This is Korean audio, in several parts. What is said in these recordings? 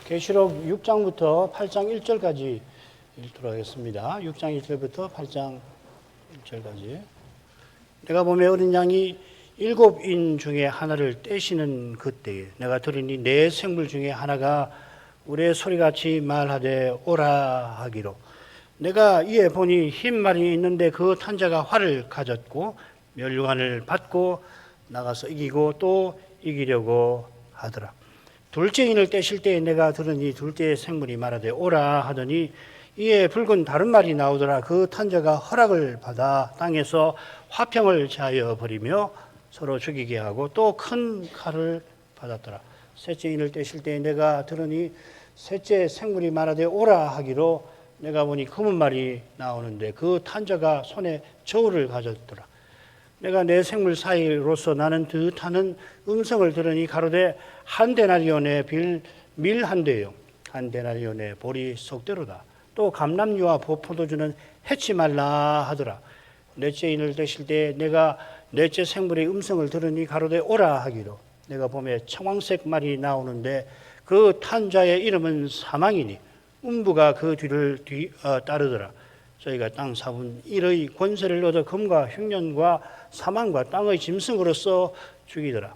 계시록 6장부터 8장 1절까지 읽도록 하겠습니다. 6장 1절부터 8장 1절까지. 내가 보매 어린 양이 7인 중에 하나를 떼시는 그때에 내가 들으니 네 생물 중에 하나가 우리의 소리같이 말하되 오라 하기로. 내가 이에 보니 흰 말이 있는데 그 탄자가 활을 가졌고 멸류관을 받고 나가서 이기고 또 이기려고 하더라. 둘째 인을 떼실 때에 내가 들으니 둘째 생물이 말하되 오라 하더니 이에 붉은 다른 말이 나오더라. 그 탄자가 허락을 받아 땅에서 화평을 자여 버리며 서로 죽이게 하고 또 큰 칼을 받았더라. 셋째 인을 떼실 때에 내가 들으니 셋째 생물이 말하되 오라 하기로 내가 보니 검은 말이 나오는데 그 탄자가 손에 저울을 가졌더라. 내가 내 생물 사이로서 나는 뜻하는 음성을 들으니 가로되 한 데나리온의 밀 한 대요 한 데나리온의 보리 속대로다. 또 감람류와 포도주는 해치 말라 하더라. 넷째 인을 떼실 때 내가 넷째 생물의 음성을 들으니 가로되 오라 하기로 내가 보매 청황색 말이 나오는데 그 탄자의 이름은 사망이니 음부가 그 뒤를 따르더라. 저희가 땅 사분 일의 권세를 얻어 금과 흉년과 사망과 땅의 짐승으로서 죽이더라.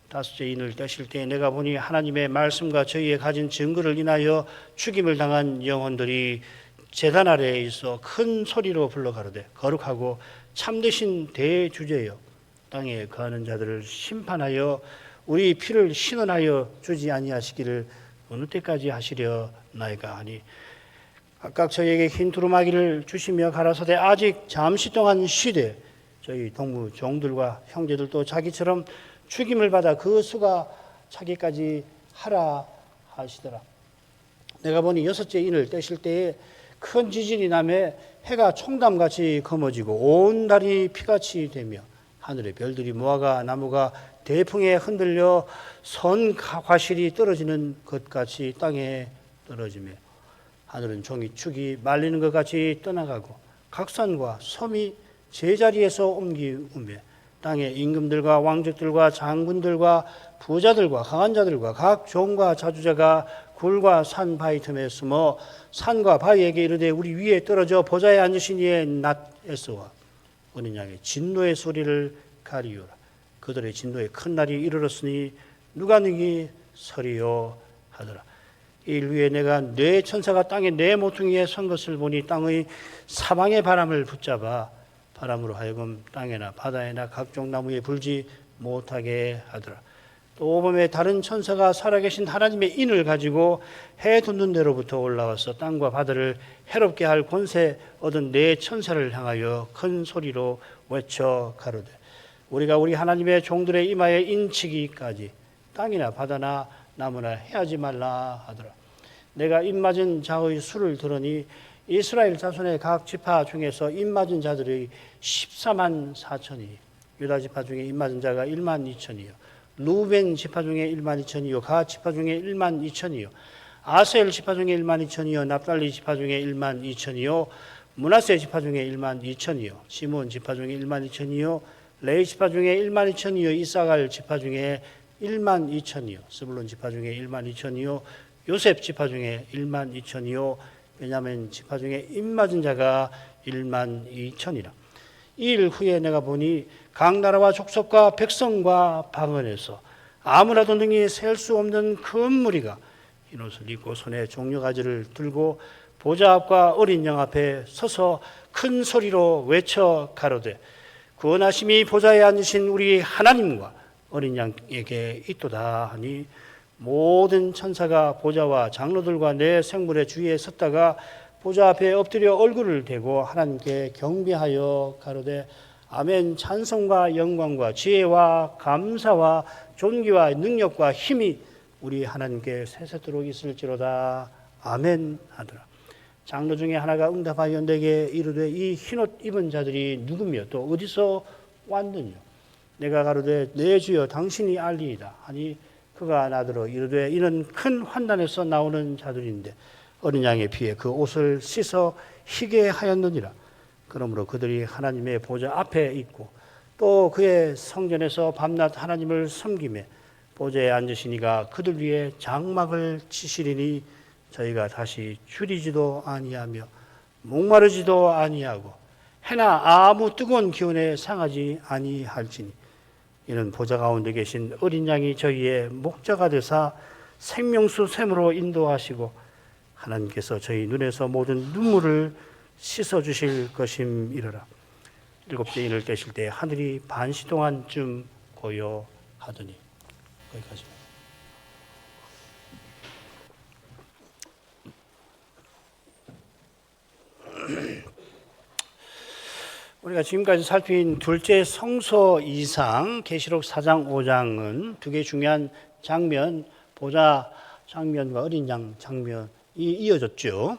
다섯째 인을 떼실 때 내가 보니 하나님의 말씀과 저희의 가진 증거를 인하여 죽임을 당한 영혼들이 제단 아래에 있어 큰 소리로 불러 가로되 거룩하고 참되신 대주제여 땅에 거하는 자들을 심판하여 우리 피를 신원하여 주지 아니하시기를 어느 때까지 하시려 나이가 하니 각각 저희에게 흰 두루마기를 주시며 가라사대 아직 잠시 동안 쉬되 저희 동무 종들과 형제들도 자기처럼 죽임을 받아 그 수가 차기까지 하라 하시더라. 내가 보니 여섯째 인을 떼실 때에 큰 지진이 나매 해가 총담같이 검어지고 온 달이 피같이 되며 하늘의 별들이 모아가 나무가 대풍에 흔들려 선 과실이 떨어지는 것 같이 땅에 떨어지며 하늘은 종이 축이 말리는 것 같이 떠나가고 각 산과 섬이 제자리에서 옮기우며 땅의 임금들과 왕족들과 장군들과 부자들과 강한 자들과 각 종과 자주자가 굴과 산 바위 틈에 숨어 산과 바위에게 이르되 우리 위에 떨어져 보좌에 앉으신 이의 낫에서와 어린 양의 진노의 소리를 가리우라. 그들의 진노의 큰 날이 이르렀으니 누가 능히 서리요 하더라. 이 일 후에 내가 네 천사가 땅의 네 모퉁이에 선 것을 보니 땅의 사방의 바람을 붙잡아 바람으로 하여금 땅에나 바다에나 각종 나무에 불지 못하게 하더라. 또 오범에 다른 천사가 살아계신 하나님의 인을 가지고 해 돋는 데로부터 올라와서 땅과 바다를 해롭게 할 권세 얻은 네 천사를 향하여 큰 소리로 외쳐 가로되 우리가 우리 하나님의 종들의 이마에 인치기까지 땅이나 바다나 나무나 해하지 말라 하더라. 내가 입맞은 자의 수를 들으니 이스라엘 자손의 각 지파 중에서 입맞은 자들의 14만 4천이 유다 지파 중에 입맞은 자가 1만 2천이요 루벤 지파 중에 1만 2천이요 가 지파 중에 1만 2천이요 아셀 지파 중에 1만 2천이요 납달리 지파 중에 1만 2천이요 므낫세 지파 중에 1만 2천이요 시몬 지파 중에 1만 2천이요 레위 지파 중에 1만 2천이요 이사갈 지파 중에 1만 2천이요 스불론 지파 중에 1만 2천이요 요셉 지파 중에 1만 2천이요 베냐민 지파 중에 입맞은 자가 1만 2천이라. 이 일 후에 내가 보니 각 나라와 족속과 백성과 방언에서 아무라도 능히 셀 수 없는 큰 무리가 흰 옷을 입고 손에 종려가지를 들고 보좌 앞과 어린 양 앞에 서서 큰 소리로 외쳐 가로되 구원하심이 보좌에 앉으신 우리 하나님과 어린 양에게 있도다 하니 모든 천사가 보좌와 장로들과 내 생물의 주위에 섰다가 보좌 앞에 엎드려 얼굴을 대고 하나님께 경배하여 가로되 아멘. 찬송과 영광과 지혜와 감사와 존귀와 능력과 힘이 우리 하나님께 세세토록 있을지로다. 아멘 하더라. 장로 중에 하나가 응답하여 내게 이르되 이 흰옷 입은 자들이 누구며 또 어디서 왔느냐. 내가 가로되 내 주여 당신이 알리이다 하니 그가 나더러 이르되 이는 큰 환난에서 나오는 자들인데 어린 양의 피에 그 옷을 씻어 희게 하였느니라. 그러므로 그들이 하나님의 보좌 앞에 있고 또 그의 성전에서 밤낮 하나님을 섬기며 보좌에 앉으시니가 그들 위에 장막을 치시리니 저희가 다시 줄이지도 아니하며 목마르지도 아니하고 해나 아무 뜨거운 기운에 상하지 아니할지니 이는 보좌 가운데 계신 어린 양이 저희의 목자가 되사 생명수 샘으로 인도하시고 하나님께서 저희 눈에서 모든 눈물을 씻어주실 것임이러라. 일곱째 인을 깨실 때 하늘이 반시 동안쯤 고요하더니 거기까지. 우리가 지금까지 살핀 둘째 성소 이상 계시록 4장 5장은 두 개의 중요한 장면, 보좌 장면과 어린 양 장면이 이어졌죠.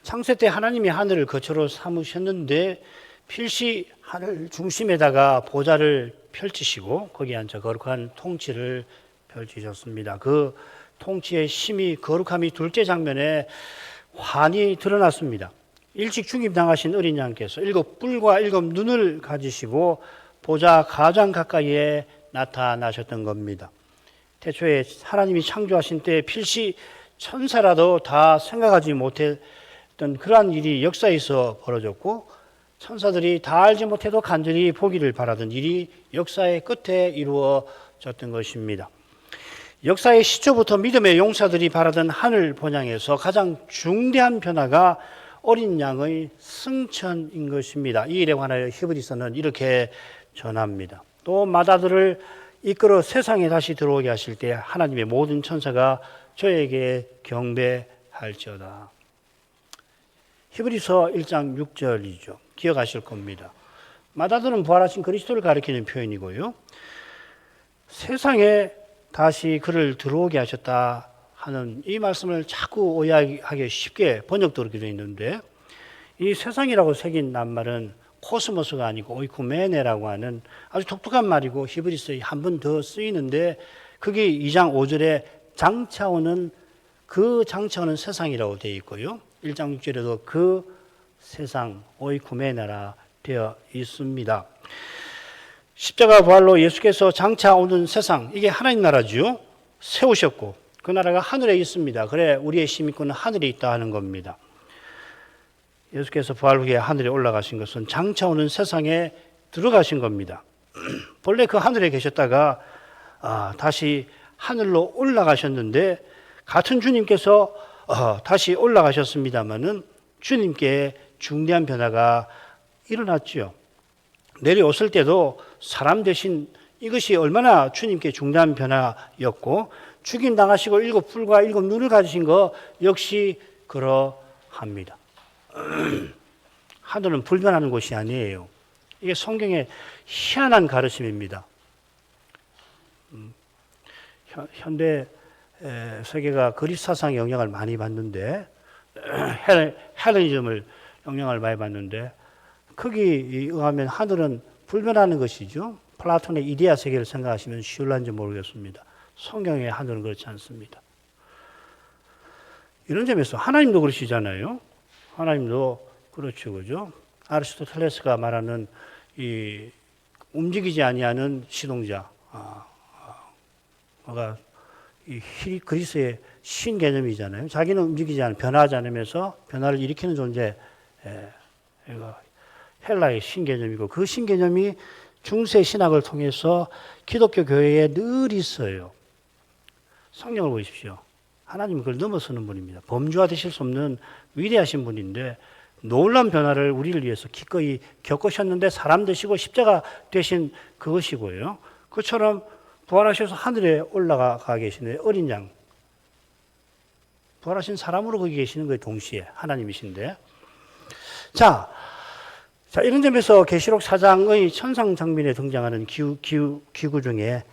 창세 때 하나님이 하늘을 거처로 삼으셨는데 필시 하늘 중심에다가 보좌를 펼치시고 거기에 앉아 거룩한 통치를 펼치셨습니다. 그 통치의 심히 거룩함이 둘째 장면에 환히 드러났습니다. 일찍 죽임당하신 어린 양께서 7뿔과 7눈을 가지시고 보좌 가장 가까이에 나타나셨던 겁니다. 태초에 하나님이 창조하신 때 필시 천사라도 다 생각하지 못했던 그러한 일이 역사에서 벌어졌고 천사들이 다 알지 못해도 간절히 보기를 바라던 일이 역사의 끝에 이루어졌던 것입니다. 역사의 시초부터 믿음의 용사들이 바라던 하늘 본향에서 가장 중대한 변화가 어린 양의 승천인 것입니다. 이 일에 관하여 히브리서는 이렇게 전합니다. 또 마다들을 이끌어 세상에 다시 들어오게 하실 때 하나님의 모든 천사가 저에게 경배할지어다. 히브리서 1장 6절이죠. 기억하실 겁니다. 마다들은 부활하신 그리스도를 가리키는 표현이고요. 세상에 다시 그를 들어오게 하셨다 하는 이 말씀을 자꾸 오해하기 쉽게 번역도 그렇게 되어 있는데 이 세상이라고 새긴 낱말은 코스모스가 아니고 오이쿠메네라고 하는 아주 독특한 말이고 히브리서에 한 번 더 쓰이는데 그게 2장 5절에 장차오는 그 장차오는 세상이라고 되어 있고요. 1장 6절에도 그 세상 오이쿠메네라 되어 있습니다. 십자가 부활로 예수께서 장차 오는 세상 이게 하나님 나라죠. 세우셨고 그 나라가 하늘에 있습니다. 그래 우리의 시민권은 하늘에 있다 하는 겁니다. 예수께서 부활 후에 하늘에 올라가신 것은 장차 오는 세상에 들어가신 겁니다. 본래 그 하늘에 계셨다가 다시 하늘로 올라가셨는데 같은 주님께서 다시 올라가셨습니다마는 주님께 중대한 변화가 일어났죠. 내려오실 때도 사람 대신 이것이 얼마나 주님께 중대한 변화였고 죽임 당하시고 7뿔과 7눈을 가지신 거 역시 그러합니다. 하늘은 불변하는 곳이 아니에요. 이게 성경의 희한한 가르침입니다. 현대 세계가 그리스 사상의 영향을 많이 받는데 헬레니즘을 영향을 많이 받는데 거기에 의하면 하늘은 불변하는 것이죠. 플라톤의 이데아 세계를 생각하시면 쉬울란지 모르겠습니다. 성경의 하늘은 그렇지 않습니다. 이런 점에서 하나님도 그러시잖아요. 하나님도 그렇죠, 그죠? 아리스토텔레스가 말하는 이 움직이지 아니하는 시동자, 이 그리스의 신 개념이잖아요. 자기는 움직이지 않은, 변화하지 않으면서 변화를 일으키는 존재, 헬라의 신 개념이고 그 신 개념이 중세 신학을 통해서 기독교 교회에 늘 있어요. 성경을 보십시오. 하나님은 그걸 넘어서는 분입니다. 범주화 되실 수 없는 위대하신 분인데 놀라운 변화를 우리를 위해서 기꺼이 겪으셨는데 사람 되시고 십자가 되신 그것이고요. 그처럼 부활하셔서 하늘에 올라가 계시는 어린 양. 부활하신 사람으로 거기 계시는 거예요. 동시에 하나님이신데. 자, 이런 점에서 계시록 4장의 천상 장면에 등장하는 기구 중에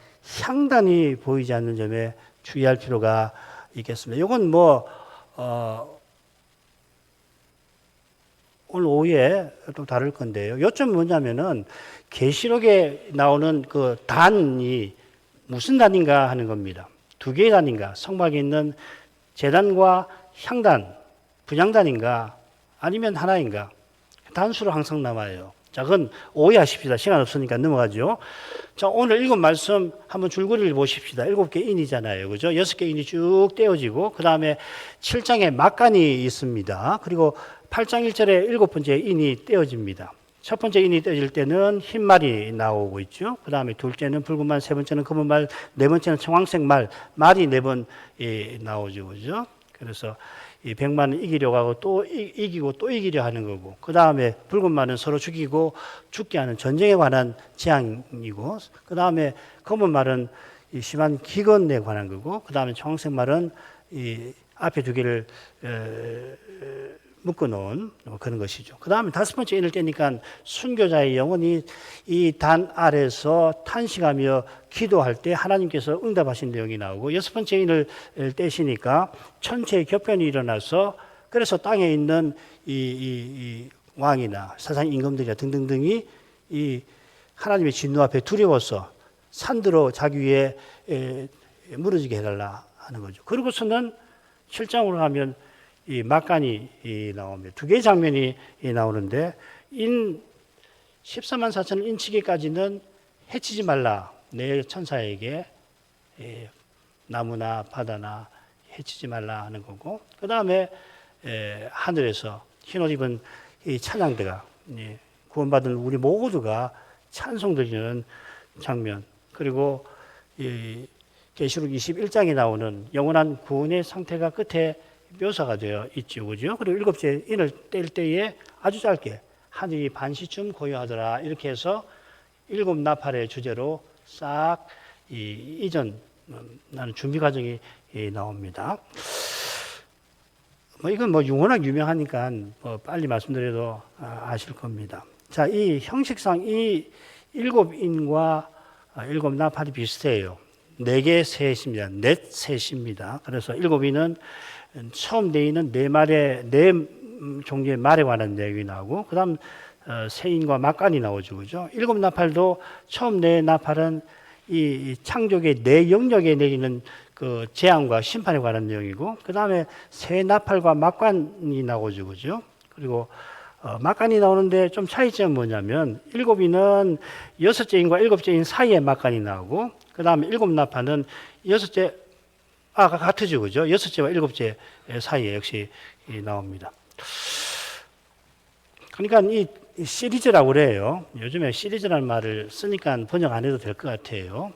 향단이 보이지 않는 점에 주의할 필요가 있겠습니다. 이건 오늘 오후에 좀 다룰 건데요. 요점은 뭐냐면은 계시록에 나오는 그 단이 무슨 단인가 하는 겁니다. 두 개의 단인가? 성막에 있는 제단과 향단, 분향단인가? 아니면 하나인가? 단수로 항상 남아요. 자, 그건 오해하십시다. 시간 없으니까 넘어가죠. 자, 오늘 읽은 말씀 한번 줄거리를 보십시다. 7개 인이잖아요. 그죠? 6개 인이 쭉 떼어지고, 그 다음에 7장에 막간이 있습니다. 그리고 8장 1절에 7번째 인이 떼어집니다. 첫 번째 인이 떼어질 때는 흰 말이 나오고 있죠. 그 다음에 둘째는 붉은 말, 세 번째는 검은 말, 네 번째는 청황색 말, 말이 4번 나오죠. 그죠? 그래서 이 100만은 이기려고 하고 또 이기고 또 이기려 하는 거고, 그 다음에 붉은 말은 서로 죽이고 죽게 하는 전쟁에 관한 재앙이고, 그 다음에 검은 말은 이 심한 기근에 관한 거고, 그 다음에 청색 말은 이 앞에 두 개를 묶어놓은 그런 것이죠. 그 다음에 5번째 인을 떼니까 순교자의 영혼이 이 단 아래서 탄식하며 기도할 때 하나님께서 응답하신 내용이 나오고, 6번째 인을 떼시니까 천체의 격변이 일어나서 그래서 땅에 있는 이 왕이나 세상 임금들이나 등등등이 이 하나님의 진노 앞에 두려워서 산들어 자기 위에 무너지게 해달라 하는 거죠. 그러고서는 7장으로 가면 이 막간이 나옵니다. 2개의 장면이 나오는데, 인 14만 4천 인치기까지는 해치지 말라. 내 천사에게 나무나 바다나 해치지 말라 하는 거고, 그 다음에 하늘에서 흰옷 입은 이 찬양대가 구원받은 우리 모두가 찬송 드리는 장면, 그리고 이 계시록 21장에 나오는 영원한 구원의 상태가 끝에 묘사가 되어 있죠. 그죠? 그리고 7째 인을 뗄 때에 아주 짧게 하늘이 반시쯤 고요하더라. 이렇게 해서 7 나팔의 주제로 싹 이전 나는 준비 과정이 나옵니다. 이건 워낙 유명하니까 빨리 말씀드려도 아실 겁니다. 자, 이 형식상 이 7인과 7 나팔이 비슷해요. 4개 셋입니다. 넷 셋입니다. 그래서 7인은 처음 내인은 네 종류의 말에 관한 내용이 나오고, 그 다음 세인과 막간이 나오죠. 그죠? 7 나팔도 처음 네 나팔은 이 창조의 네 영역에 내리는 그 재앙과 심판에 관한 내용이고, 그 다음에 세 나팔과 막간이 나오죠. 그죠? 그리고 막간이 나오는데 좀 차이점은 뭐냐면, 7인은 6째 인과 7째 인 사이에 막간이 나오고, 그 다음에 7 나팔은 6째 같으죠. 그죠? 6째와 7째 사이에 역시 나옵니다. 그러니까 이 시리즈라고 그래요. 요즘에 시리즈라는 말을 쓰니까 번역 안 해도 될 것 같아요.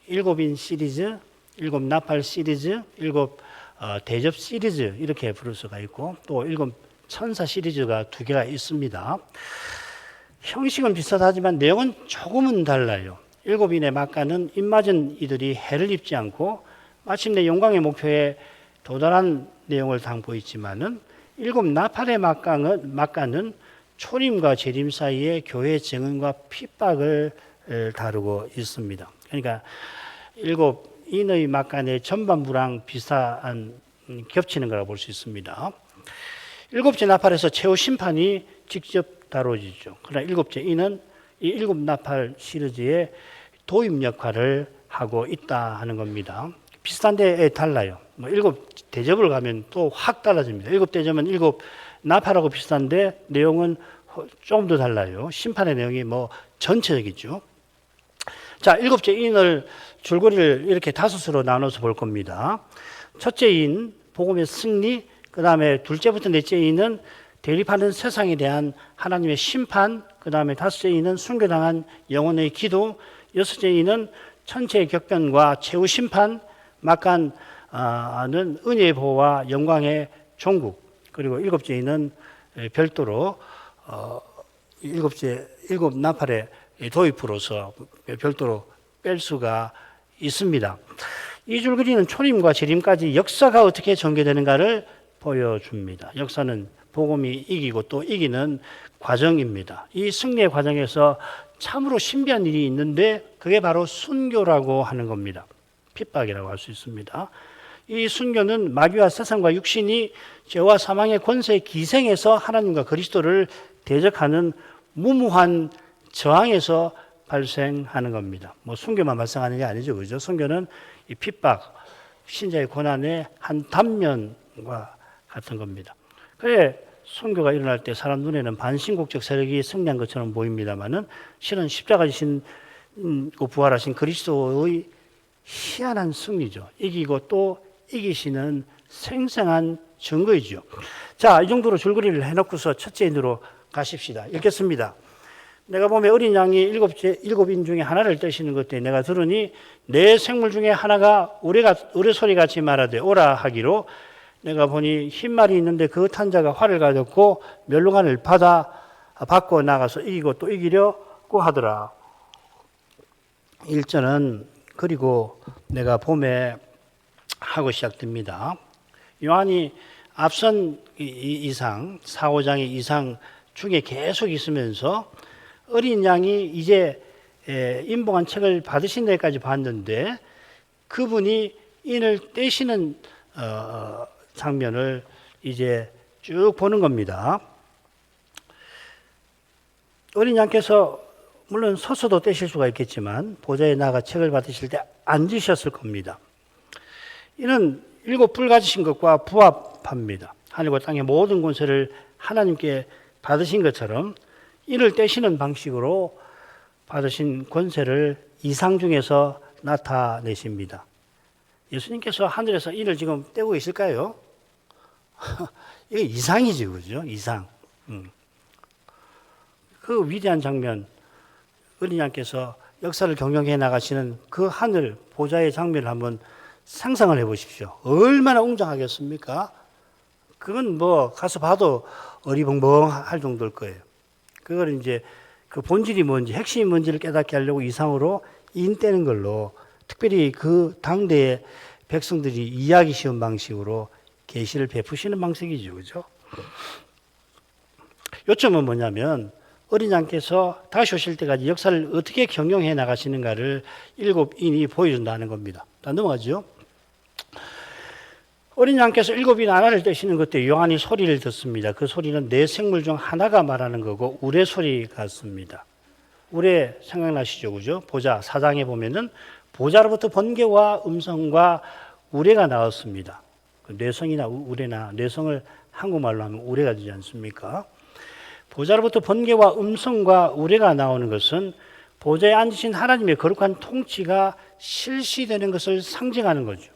7인 시리즈, 7 나팔 시리즈, 7 대접 시리즈 이렇게 부를 수가 있고, 또 7 천사 시리즈가 2개가 있습니다. 형식은 비슷하지만 내용은 조금은 달라요. 7인의 막간은 입맞은 이들이 해를 입지 않고 마침내 영광의 목표에 도달한 내용을 담고 있지만은 7 나팔의 막간은 초림과 재림 사이의 교회 증언과 핍박을 다루고 있습니다. 그러니까 7인의 막간의 전반부랑 비슷한 겹치는 거라고 볼 수 있습니다. 7째 나팔에서 최후 심판이 직접 다뤄지죠. 그러나 7째 인은 이 7 나팔 시리즈의 도입 역할을 하고 있다 하는 겁니다. 비슷한데 달라요. 7 대접을 가면 또 확 달라집니다. 7 대접은 7 나팔하고 비슷한데 내용은 좀 더 달라요. 심판의 내용이 전체적이죠. 자, 7째 인을 줄거리를 이렇게 5으로 나눠서 볼 겁니다. 첫째 인, 복음의 승리, 그 다음에 둘째부터 넷째 인은 대립하는 세상에 대한 하나님의 심판, 그 다음에 5째 인은 순교당한 영혼의 기도, 6째 인은 천체의 격변과 최후 심판, 막간은 은혜의 보호와 영광의 종국, 그리고 7째 인은 별도로 7 나팔의 도입으로서 별도로 뺄 수가 있습니다. 이 줄거리는 초림과 재림까지 역사가 어떻게 전개되는가를 보여줍니다. 역사는 복음이 이기고 또 이기는 과정입니다. 이 승리의 과정에서 참으로 신비한 일이 있는데 그게 바로 순교라고 하는 겁니다. 핍박이라고 할 수 있습니다. 이 순교는 마귀와 세상과 육신이 죄와 사망의 권세에 기생해서 하나님과 그리스도를 대적하는 무모한 저항에서 발생하는 겁니다. 순교만 발생하는 게 아니죠. 그죠? 순교는 이 핍박, 신자의 고난의 한 단면과 같은 겁니다. 그래, 선교가 일어날 때 사람 눈에는 반신국적 세력이 승리한 것처럼 보입니다만은 실은 십자가 지신 부활하신 그리스도의 희한한 승리죠. 이기고 또 이기시는 생생한 증거이죠. 자, 이 정도로 줄거리를 해놓고서 첫째 인으로 가십시다. 읽겠습니다. 내가 보면 어린 양이 일곱 인 중에 하나를 떼시는 것때 내가 들으니 내 생물 중에 하나가 우레 소리같이 말하되 오라 하기로 내가 보니 흰 말이 있는데 그 탄자가 활을 가졌고 멸류관을 받고 나가서 이기고 또 이기려고 하더라. 1절은 그리고 내가 봄에 하고 시작됩니다. 요한이 앞선 이상 4, 5장의 이상 중에 계속 있으면서 어린 양이 이제 임봉한 책을 받으신 데까지 봤는데 그분이 인을 떼시는 장면을 이제 쭉 보는 겁니다. 어린 양께서 물론 서서도 떼실 수가 있겠지만 보좌에 나가 책을 받으실 때 앉으셨을 겁니다. 이는 7뿔 가지신 것과 부합합니다. 하늘과 땅의 모든 권세를 하나님께 받으신 것처럼 이를 떼시는 방식으로 받으신 권세를 이상 중에서 나타내십니다. 예수님께서 하늘에서 이를 지금 떼고 계실까요? 이게 이상이지, 그죠? 이상. 그 위대한 장면, 어린 양께서 역사를 경영해 나가시는 그 하늘 보좌의 장면을 한번 상상을 해 보십시오. 얼마나 웅장하겠습니까? 그건 뭐 가서 봐도 어리벙벙할 정도일 거예요. 그걸 이제 그 본질이 뭔지, 핵심이 뭔지를 깨닫게 하려고 이상으로 인 떼는 걸로 특별히 그 당대의 백성들이 이해하기 쉬운 방식으로 계시를 베푸시는 방식이죠. 그죠? 요점은 뭐냐면 어린 양께서 다시 오실 때까지 역사를 어떻게 경영해 나가시는가를 7인이 보여준다는 겁니다. 다 넘어가죠? 어린 양께서 7인 하나를 떼시는 그때 요한이 소리를 듣습니다. 그 소리는 내 생물 중 하나가 말하는 거고 우레 소리 같습니다. 우레 생각나시죠? 그죠? 보좌 4장에 보면은 보좌로부터 번개와 음성과 우레가 나왔습니다. 뇌성이나 우레나 뇌성을 한국말로 하면 우레가 되지 않습니까? 보좌로부터 번개와 음성과 우레가 나오는 것은 보좌에 앉으신 하나님의 거룩한 통치가 실시되는 것을 상징하는 거죠.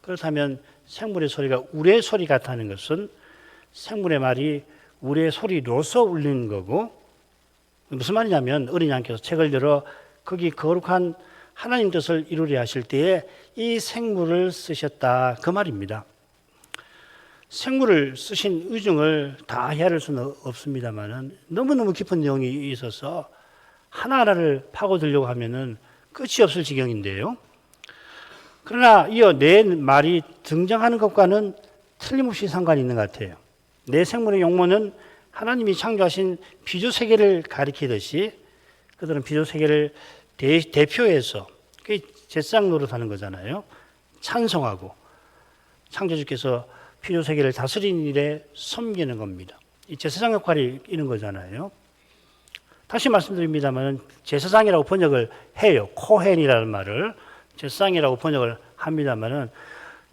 그렇다면 생물의 소리가 우레 소리 같다는 것은 생물의 말이 우레 소리로서 울리는 거고, 무슨 말이냐면 어린 양께서 책을 열어 거기 거룩한 하나님 뜻을 이루려 하실 때에 이 생물을 쓰셨다 그 말입니다. 생물을 쓰신 의중을 다 헤아릴 수는 없습니다만 너무너무 깊은 내용이 있어서 하나하나를 파고들려고 하면은 끝이 없을 지경인데요. 그러나 이어 내 말이 등장하는 것과는 틀림없이 상관이 있는 것 같아요. 내 생물의 용모는 하나님이 창조하신 피조 세계를 가리키듯이 그들은 피조 세계를 대표해서 그게 제사장 노릇하는 거잖아요. 찬송하고 창조주께서 피조 세계를 다스리는 일에 섬기는 겁니다. 이 제사장 역할이 있는 거잖아요. 다시 말씀드립니다만 제사장이라고 번역을 해요. 코헨이라는 말을 제사장이라고 번역을 합니다만은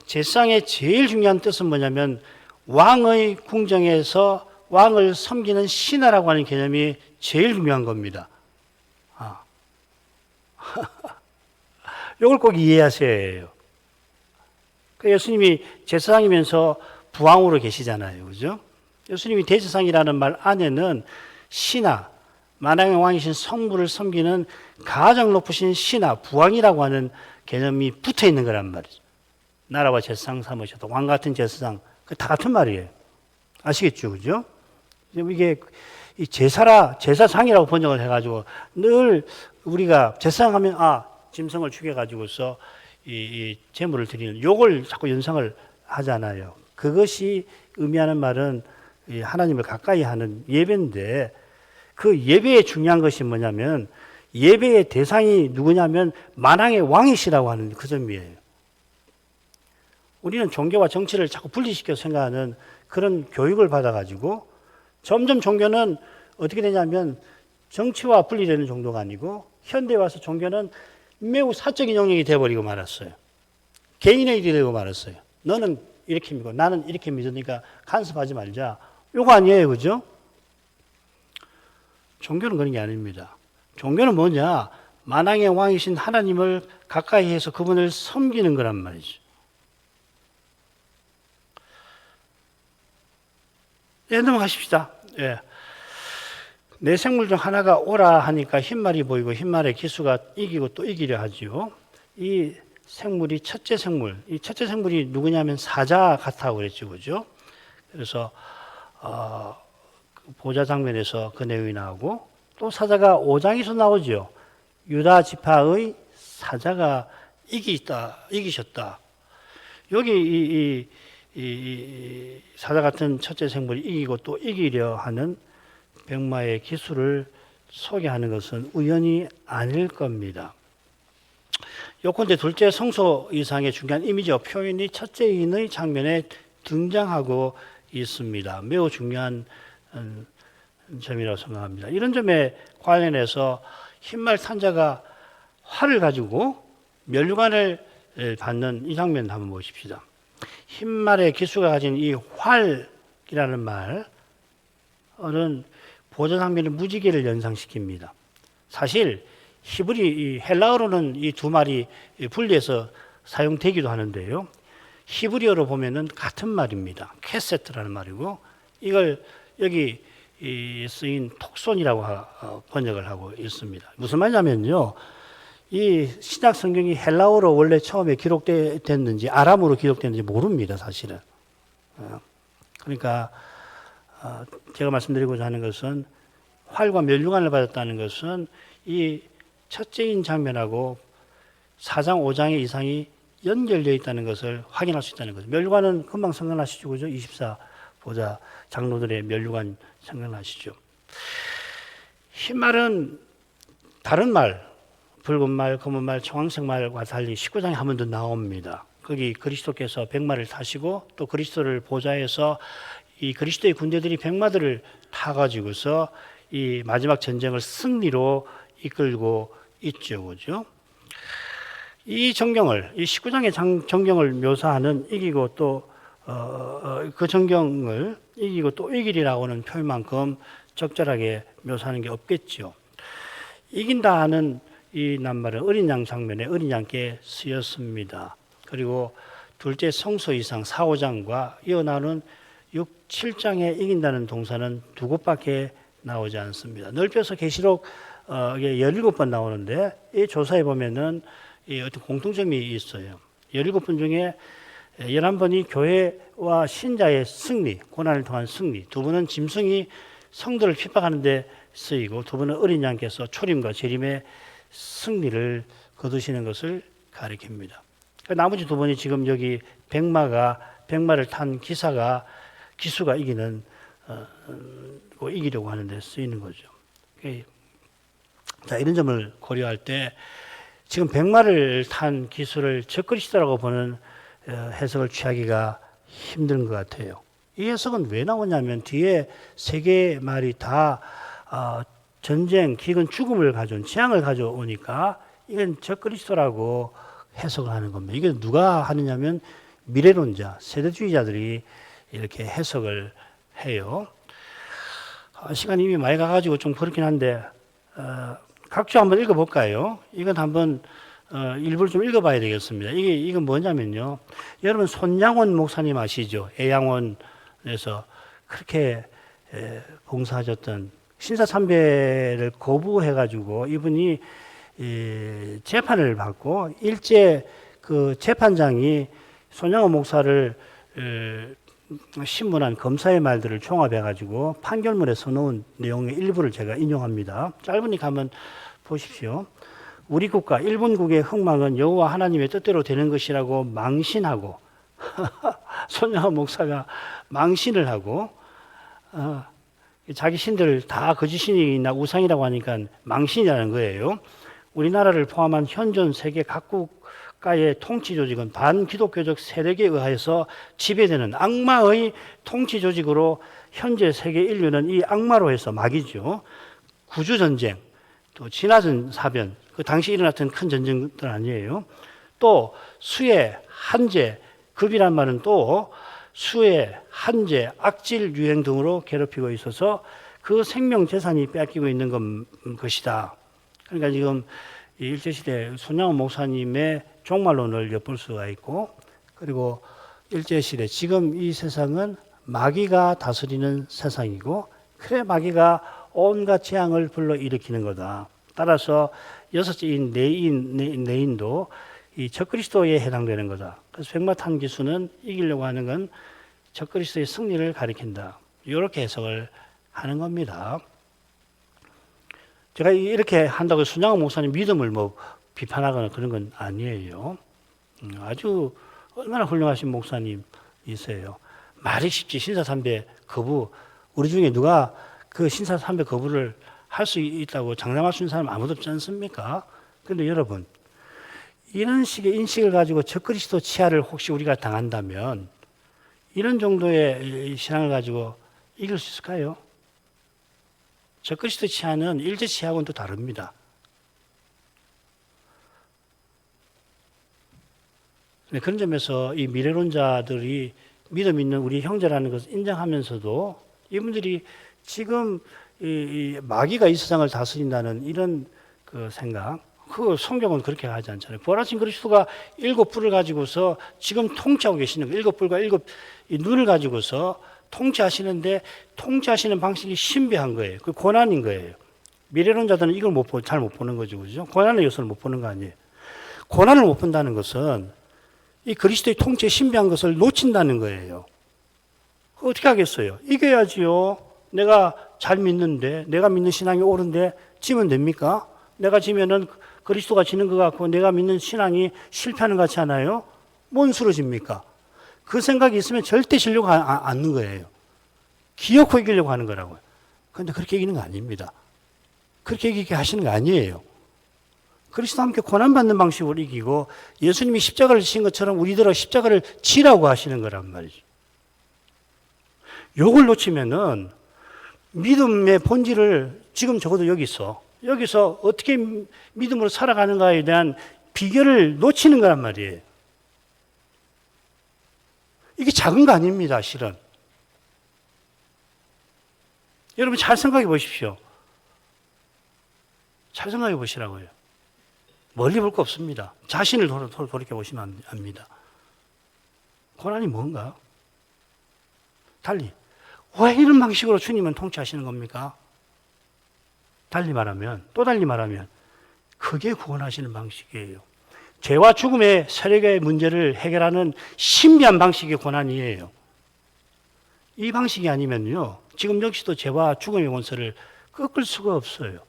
제사장의 제일 중요한 뜻은 뭐냐면 왕의 궁정에서 왕을 섬기는 신하라고 하는 개념이 제일 중요한 겁니다. 이걸 꼭 이해하셔야 해요. 예수님이 제사장이면서 부왕으로 계시잖아요. 그죠? 예수님이 대제사장이라는 말 안에는 신하, 만왕의 왕이신 성부를 섬기는 가장 높으신 신하, 부왕이라고 하는 개념이 붙어 있는 거란 말이죠. 나라와 제사장 삼으셔도 왕 같은 제사장, 다 같은 말이에요. 아시겠죠? 그죠? 이게 제사장이라고 번역을 해가지고 늘 우리가 제사장 하면 짐승을 죽여가지고서 이 제물을 드리는 요걸 자꾸 연상을 하잖아요. 그것이 의미하는 말은 하나님을 가까이 하는 예배인데 그 예배의 중요한 것이 뭐냐면 예배의 대상이 누구냐면 만왕의 왕이시라고 하는 그 점이에요. 우리는 종교와 정치를 자꾸 분리시켜서 생각하는 그런 교육을 받아가지고 점점 종교는 어떻게 되냐면 정치와 분리되는 정도가 아니고 현대에 와서 종교는 매우 사적인 영역이 되어버리고 말았어요. 개인의 일이 되고 말았어요. 너는 이렇게 믿고 나는 이렇게 믿으니까 간섭하지 말자. 요거 아니에요, 그죠? 종교는 그런 게 아닙니다. 종교는 뭐냐? 만왕의 왕이신 하나님을 가까이 해서 그분을 섬기는 거란 말이죠. 예, 넘어가십시다. 예. 내 생물 중 하나가 오라 하니까 흰말이 보이고 흰말의 기수가 이기고 또 이기려 하지요. 이 생물이 첫째 생물, 이 첫째 생물이 누구냐면 사자 같다고 그랬죠, 그죠? 그래서 그 보좌 장면에서 그 내용이 나오고 또 사자가 5장에서 나오죠. 유다 지파의 사자가 이기셨다. 여기 이 사자 같은 첫째 생물이 이기고 또 이기려 하는 백마의 기술을 소개하는 것은 우연이 아닐 겁니다. 요컨대 둘째 성소 이상의 중요한 이미지와 표현이 첫째인의 장면에 등장하고 있습니다. 매우 중요한 점이라고 생각합니다. 이런 점에 관련해서 흰말 탄자가 활을 가지고 면류관을 받는 이 장면 한번 보십시다. 흰말의 기수가 가진 이 활이라는 말은 보좌 장면의 무지개를 연상시킵니다. 사실 히브리 헬라어로는 이 두 말이 분리해서 사용되기도 하는데요. 히브리어로 보면은 같은 말입니다. 캐세트라는 말이고 이걸 여기 쓰인 톡손이라고 번역을 하고 있습니다. 무슨 말이냐면요. 이 신약 성경이 헬라어로 원래 처음에 기록됐는지 아람어로 기록됐는지 모릅니다, 사실은. 그러니까 제가 말씀드리고자 하는 것은 활과 면류관을 받았다는 것은 이 첫째인 장면하고 4장, 5장의 이상이 연결되어 있다는 것을 확인할 수 있다는 거죠. 면류관은 금방 생각나시죠, 그죠? 24보좌 장로들의 면류관 생각나시죠? 흰말은 다른 말, 붉은 말, 검은 말, 청황색 말과 달리 19장에 한 번 더 나옵니다. 거기 그리스도께서 백마를 타시고 또 그리스도를 보좌해서 이 그리스도의 군대들이 백마들을 타가지고서 이 마지막 전쟁을 승리로 이끌고 있죠, 그죠? 이 정경을, 이 19장의 정경을 묘사하는 이기고 또, 그 정경을 이기고 또 이기리라고는 표현만큼 적절하게 묘사하는 게 없겠죠. 이긴다 하는 이 낱말은 어린 양 장면에 어린 양께 쓰였습니다. 그리고 둘째 성소 이상 4, 5장과 이어나오는 6, 7장에 이긴다는 동사는 두 곳밖에 나오지 않습니다. 넓혀서 계시록 17번 나오는데 이 조사에 보면은 이 어떤 공통점이 있어요. 17번 중에 11번이 교회와 신자의 승리, 고난을 통한 승리, 두 번은 짐승이 성도를 핍박하는 데 쓰이고 두 번은 어린 양께서 초림과 재림의 승리를 거두시는 것을 가리킵니다. 나머지 두 번이 지금 여기 백마를 탄 기수가 이기는 이기려고 하는 데 쓰이는 거죠. 자, 이런 점을 고려할 때 지금 백마를 탄 기수를 적그리스도라고 보는 해석을 취하기가 힘든 것 같아요. 이 해석은 왜 나오냐면 뒤에 세 개의 말이 다 전쟁, 기근, 죽음을 가져온 재앙을 가져오니까 이건 적그리스도라고 해석을 하는 겁니다. 이게 누가 하느냐면 미래론자, 세대주의자들이 이렇게 해석을 해요. 시간이 이미 많이 가가지고 좀 그렇긴 한데 각주 한번 읽어볼까요? 이건 한번 일부를 좀 읽어봐야 되겠습니다. 이건 뭐냐면요. 여러분 손양원 목사님 아시죠? 애양원에서 그렇게 봉사하셨던 신사참배를 거부해가지고 이분이 재판을 받고 일제 그 재판장이 손양원 목사를 신문한 검사의 말들을 종합해가지고 판결문에 써놓은 내용의 일부를 제가 인용합니다. 짧으니까 한번 보십시오. 우리 국가 일본국의 흥망은 여호와 하나님의 뜻대로 되는 것이라고 망신하고 손양원 목사가 망신을 하고 자기 신들 다 거짓신이나 우상이라고 하니까 망신이라는 거예요. 우리나라를 포함한 현존 세계 각국가의 통치 조직은 반기독교적 세력에 의해서 지배되는 악마의 통치 조직으로 현재 세계 인류는 이 악마로 해서 막이죠. 구주전쟁, 또 진화전 사변, 그 당시 일어났던 큰 전쟁들 아니에요. 또 수해, 한재, 급이란 말은 또 수해, 한재, 악질 유행 등으로 괴롭히고 있어서 그 생명 재산이 뺏기고 있는 것이다. 그러니까 지금 일제시대 손양원 목사님의 종말론을 엿볼 수가 있고, 그리고 일제시대 지금 이 세상은 마귀가 다스리는 세상이고, 그래 마귀가 온갖 재앙을 불러일으키는 거다. 따라서 여섯째인 내인도 이 적그리스도에 해당되는 거다. 그래서 백마탄 기수는 이기려고 하는 건 적그리스도의 승리를 가리킨다. 이렇게 해석을 하는 겁니다. 제가 이렇게 한다고 손양원 목사님 믿음을 뭐 비판하거나 그런 건 아니에요. 아주 얼마나 훌륭하신 목사님이세요. 말이 쉽지 신사삼배 거부, 우리 중에 누가 그 신사삼배 거부를 할 수 있다고 장담할 수 있는 사람 아무도 없지 않습니까? 그런데 여러분, 이런 식의 인식을 가지고 적그리스도 치하를 혹시 우리가 당한다면 이런 정도의 신앙을 가지고 이길 수 있을까요? 적그리스도 치하는 일제 치하고는 또 다릅니다. 그런 점에서 이 미래론자들이 믿음 있는 우리 형제라는 것을 인정하면서도 이분들이 지금 이 마귀가 이 세상을 다스린다는 이런 그 생각, 그 성경은 그렇게 하지 않잖아요. 부활하신 그리스도가 7뿔을 가지고서 지금 통치하고 계시는 거예요. 7뿔과 7 눈을 가지고서 통치하시는데 통치하시는 방식이 신비한 거예요. 그 고난인 거예요. 미래론자들은 이걸 잘 못 보는 거죠. 그죠? 고난의 요소를 못 보는 거 아니에요. 고난을 못 본다는 것은 이 그리스도의 통치의 신비한 것을 놓친다는 거예요. 어떻게 하겠어요? 이겨야지요. 내가 잘 믿는데, 내가 믿는 신앙이 옳은데 지면 됩니까? 내가 지면은 그리스도가 지는 것 같고 내가 믿는 신앙이 실패하는 것 같지 않아요? 뭔 수로 집니까? 그 생각이 있으면 절대 지려고 않는 거예요. 기어코 이기려고 하는 거라고요. 그런데 그렇게 이기는 거 아닙니다. 그렇게 이기게 하시는 거 아니에요. 그리스도와 함께 고난받는 방식으로 이기고 예수님이 십자가를 지신 것처럼 우리들은 십자가를 지라고 하시는 거란 말이죠. 요걸 놓치면은 믿음의 본질을 지금 적어도 여기서 어떻게 믿음으로 살아가는가에 대한 비결을 놓치는 거란 말이에요. 이게 작은 거 아닙니다, 실은. 여러분 잘 생각해 보십시오. 잘 생각해 보시라고요. 멀리 볼 거 없습니다. 자신을 돌이켜 보시면 압니다. 고난이 뭔가? 달리, 왜 이런 방식으로 주님은 통치하시는 겁니까? 달리 말하면, 그게 구원하시는 방식이에요. 죄와 죽음의 세력의 문제를 해결하는 신비한 방식의 고난이에요. 이 방식이 아니면요, 지금 역시도 죄와 죽음의 권세를 꺾을 수가 없어요.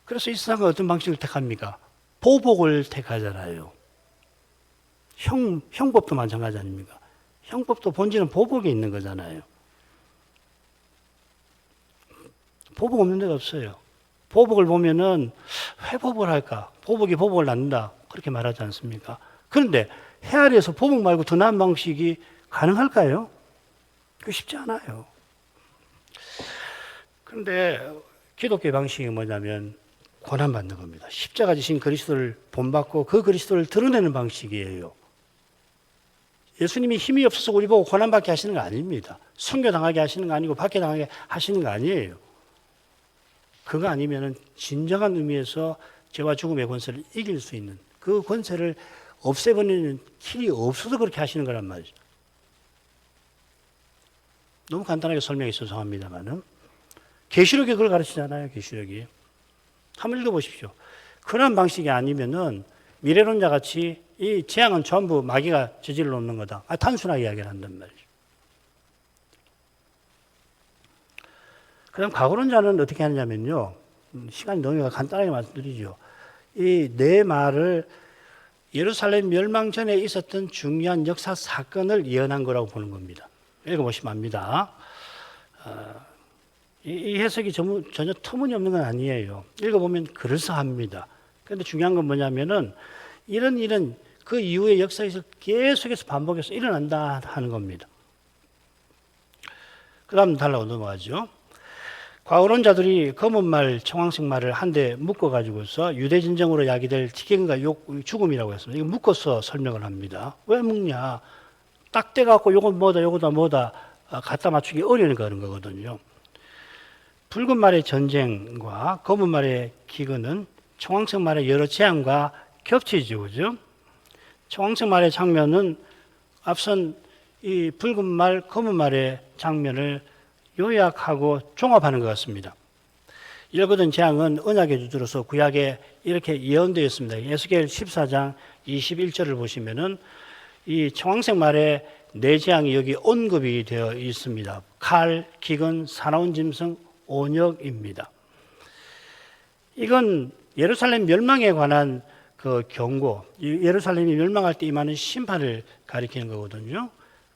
그래서 이 세상은 어떤 방식을 택합니까? 보복을 택하잖아요. 형법도 마찬가지 아닙니까? 형법도 본질은 보복에 있는 거잖아요. 보복 없는 데가 없어요. 보복을 보면은 왜 보복을 할까? 보복이 보복을 낳는다. 그렇게 말하지 않습니까? 그런데 헤아려서 보복 말고 더 나은 방식이 가능할까요? 그게 쉽지 않아요. 그런데 기독교의 방식이 뭐냐면 고난받는 겁니다. 십자가 지신 그리스도를 본받고 그 그리스도를 드러내는 방식이에요. 예수님이 힘이 없어서 우리 보고 고난받게 하시는 거 아닙니다. 순교당하게 하시는 거 아니고 박해당하게 하시는 거 아니에요. 그거 아니면은 진정한 의미에서 죄와 죽음의 권세를 이길 수 있는 그 권세를 없애버리는 길이 없어서 그렇게 하시는 거란 말이죠. 너무 간단하게 설명해서 죄송합니다만은 계시록이 그걸 가르치잖아요. 계시록이. 한번 읽어보십시오. 그런 방식이 아니면은 미래론자 같이 이 재앙은 전부 마귀가 저질러 놓는 거다. 단순하게 이야기를 한단 말이죠. 그다음 과거론자는 어떻게 하느냐면요. 시간이 너무 간단하게 말씀드리죠. 이 내 말을 예루살렘 멸망 전에 있었던 중요한 역사 사건을 예언한 거라고 보는 겁니다. 읽어보시면 압니다. 이 해석이 전혀 터무니없는 건 아니에요. 읽어보면 그럴싸합니다. 그런데 중요한 건 뭐냐면은 이런 일은 그 이후의 역사에서 계속해서 반복해서 일어난다 하는 겁니다. 그 다음 달라고 넘어가죠. 과거론 자들이 검은 말, 청황색 말을 한 대 묶어가지고서 유대진정으로 야기될 지경과 죽음이라고 했습니다. 이거 묶어서 설명을 합니다. 왜 묶냐? 딱 떼갖고 요건 뭐다, 요거다 뭐다 갖다 맞추기 어려우니까 그런 거거든요. 붉은 말의 전쟁과 검은 말의 기근은 청황색 말의 여러 재앙과 겹치죠, 그죠? 청황색 말의 장면은 앞선 이 붉은 말, 검은 말의 장면을 요약하고 종합하는 것 같습니다. 일거든 재앙은 언약의 주제로서 구약에 이렇게 예언되어 있습니다. 에스겔 14장 21절을 보시면은 이 청황색 말의 네 재앙이 여기 언급이 되어 있습니다. 칼, 기근, 사나운 짐승, 온역입니다. 이건 예루살렘 멸망에 관한 그 경고, 예루살렘이 멸망할 때 임하는 심판을 가리키는 거거든요.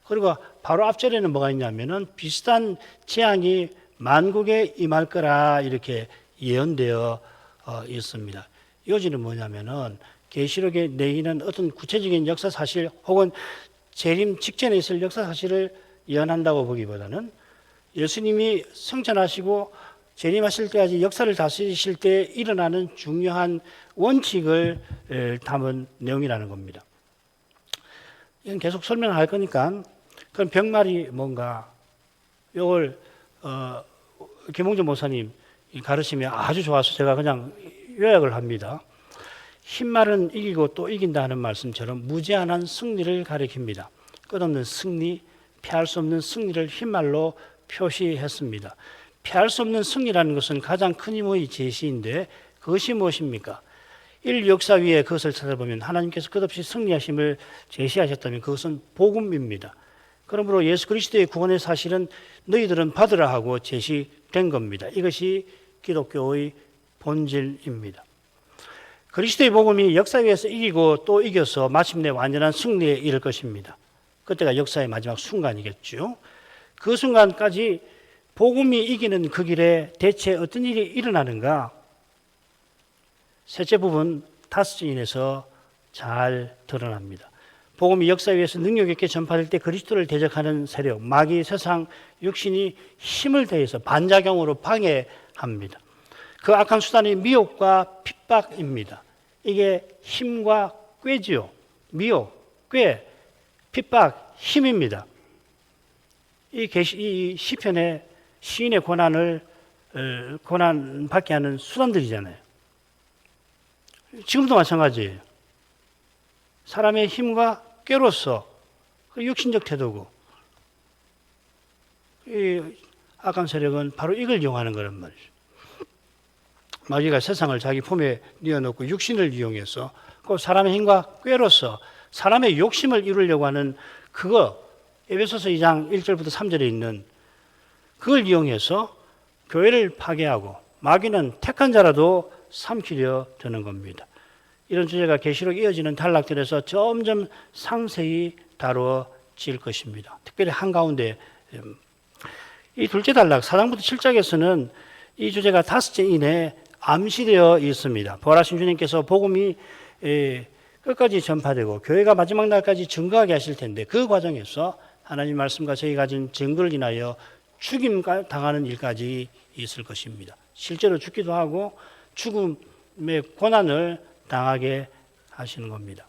그리고 바로 앞절에는 뭐가 있냐면은 비슷한 재앙이 만국에 임할 거라 이렇게 예언되어 있습니다. 요지는 뭐냐면은 계시록에 내기는 어떤 구체적인 역사 사실 혹은 재림 직전에 있을 역사 사실을 예언한다고 보기보다는 예수님이 승천하시고 재림하실 때까지 역사를 다스리실 때 일어나는 중요한 원칙을 담은 내용이라는 겁니다. 이건 계속 설명할 거니까 그럼 병말이 뭔가 이걸 김홍준 목사님 가르치면 아주 좋아서 제가 그냥 요약을 합니다. 흰말은 이기고 또 이긴다 하는 말씀처럼 무제한한 승리를 가리킵니다. 끝없는 승리, 피할 수 없는 승리를 흰말로 표시했습니다. 피할 수 없는 승리라는 것은 가장 큰 힘의 제시인데 그것이 무엇입니까? 인류 역사 위에 그것을 찾아보면 하나님께서 끝없이 승리하심을 제시하셨다면 그것은 복음입니다. 그러므로 예수 그리스도의 구원의 사실은 너희들은 받으라 하고 제시된 겁니다. 이것이 기독교의 본질입니다. 그리스도의 복음이 역사 위에서 이기고 또 이겨서 마침내 완전한 승리에 이를 것입니다. 그때가 역사의 마지막 순간이겠죠. 그 순간까지 복음이 이기는 그 길에 대체 어떤 일이 일어나는가? 셋째 부분 다섯 증인에서 잘 드러납니다. 복음이 역사 위에서 능력 있게 전파될 때 그리스도를 대적하는 세력, 마귀, 세상, 육신이 힘을 대해서 반작용으로 방해합니다. 그 악한 수단이 미혹과 핍박입니다. 이게 힘과 꾀지요. 미혹, 꾀, 핍박, 힘입니다. 이 시편의 시인의 고난 받게 하는 수단들이잖아요. 지금도 마찬가지예요. 사람의 힘과 꾀로서 육신적 태도고 이 악한 세력은 바로 이걸 이용하는 거란 말이죠. 마귀가 세상을 자기 품에 뉘어놓고 육신을 이용해서 그 사람의 힘과 꾀로서 사람의 욕심을 이루려고 하는 그거 에베소서 2장 1절부터 3절에 있는 그걸 이용해서 교회를 파괴하고 마귀는 택한 자라도 삼키려 드는 겁니다. 이런 주제가 계시록 이어지는 단락들에서 점점 상세히 다루어질 것입니다. 특별히 한가운데 이 둘째 단락 4장부터 7장에서는 이 주제가 다섯째 이내에 암시되어 있습니다. 부활하신 주님께서 복음이 끝까지 전파되고 교회가 마지막 날까지 증거하게 하실 텐데 그 과정에서 하나님 말씀과 저희 가진 증거를 인하여 죽임 당하는 일까지 있을 것입니다. 실제로 죽기도 하고 죽음의 고난을 당하게 하시는 겁니다.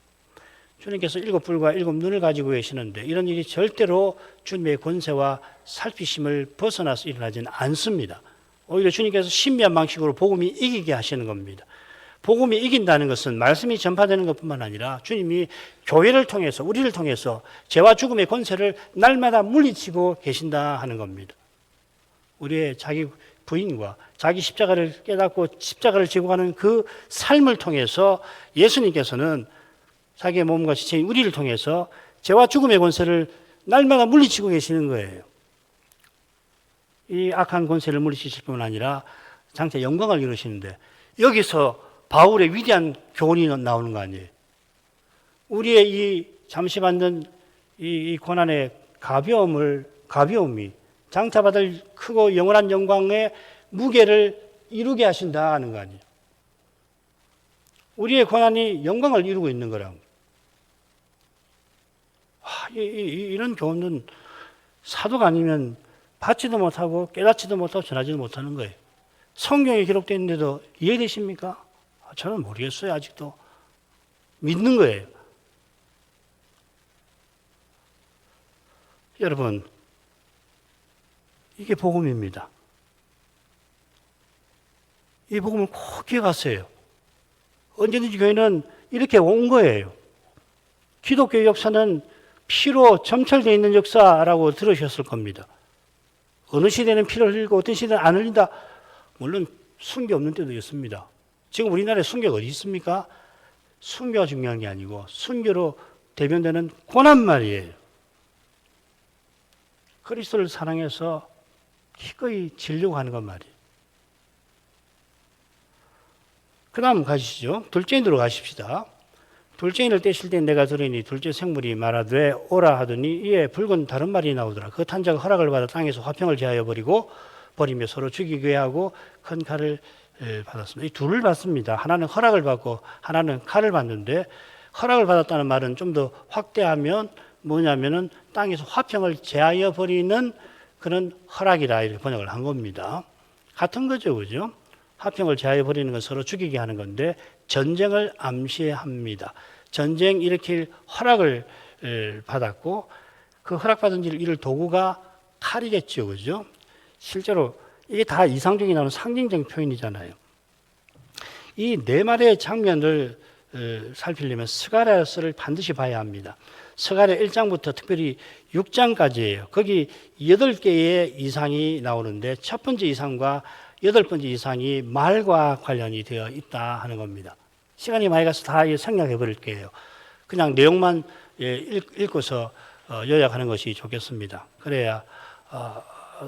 주님께서 일곱 불과 일곱 눈을 가지고 계시는데 이런 일이 절대로 주님의 권세와 살피심을 벗어나서 일어나지는 않습니다. 오히려 주님께서 신비한 방식으로 복음이 이기게 하시는 겁니다. 복음이 이긴다는 것은 말씀이 전파되는 것뿐만 아니라 주님이 교회를 통해서 우리를 통해서 죄와 죽음의 권세를 날마다 물리치고 계신다 하는 겁니다. 우리의 자기 부인과 자기 십자가를 깨닫고 십자가를 지고 가는 그 삶을 통해서 예수님께서는 자기의 몸과 지체인 우리를 통해서 죄와 죽음의 권세를 날마다 물리치고 계시는 거예요. 이 악한 권세를 물리치실 뿐만 아니라 장차 영광을 이루시는데 여기서 바울의 위대한 교훈이 나오는 거 아니에요. 우리의 이 잠시 받는 이 고난의 가벼움이 장차 받을 크고 영원한 영광의 무게를 이루게 하신다 하는 거 아니에요. 우리의 고난이 영광을 이루고 있는 거라고. 이런 교훈은 사도가 아니면 받지도 못하고 깨닫지도 못하고 전하지도 못하는 거예요. 성경에 기록되어 있는데도 이해되십니까? 저는 모르겠어요. 아직도. 믿는 거예요. 여러분, 이게 복음입니다. 이 복음을 꼭 기억하세요. 언제든지 교회는 이렇게 온 거예요. 기독교 역사는 피로 점철되어 있는 역사라고 들으셨을 겁니다. 어느 시대는 피를 흘리고 어떤 시대는 안 흘린다. 물론 순교 없는 때도 있습니다. 지금 우리나라에 순교가 어디 있습니까? 순교가 중요한 게 아니고 순교로 대변되는 고난 말이에요. 그리스도를 사랑해서 기꺼이 지려고 하는 것 말이에요. 그 다음 가시죠. 둘째인으로 가십시다. 둘째인을 떼실 때 내가 들으니 둘째 생물이 말하되 오라 하더니 이에 붉은 다른 말이 나오더라. 그 탄자가 허락을 받아 땅에서 화평을 제하여 버리며 서로 죽이게 하고 큰 칼을 받았습니다. 이 둘을 받습니다. 하나는 허락을 받고 하나는 칼을 받는데 허락을 받았다는 말은 좀 더 확대하면 뭐냐면은 땅에서 화평을 제하여 버리는 그런 허락이라 이렇게 번역을 한 겁니다. 같은 거죠, 그죠? 화평을 제하여 버리는 건 서로 죽이게 하는 건데 전쟁을 암시합니다. 전쟁 일으킬 허락을 받았고 그 허락받은 이를 도구가 칼이겠죠, 그죠? 실제로 이게 다 이상적이 나오는 상징적인 표현이잖아요. 이 네 마리의 장면을 살피려면 스가랴서를 반드시 봐야 합니다. 스가랴 1장부터 특별히 6장까지예요. 거기 8개의 이상이 나오는데 첫 번째 이상과 8번째 이상이 말과 관련이 되어 있다 하는 겁니다. 시간이 많이 가서 다 생략해 버릴게요. 그냥 내용만 읽고서 요약하는 것이 좋겠습니다. 그래야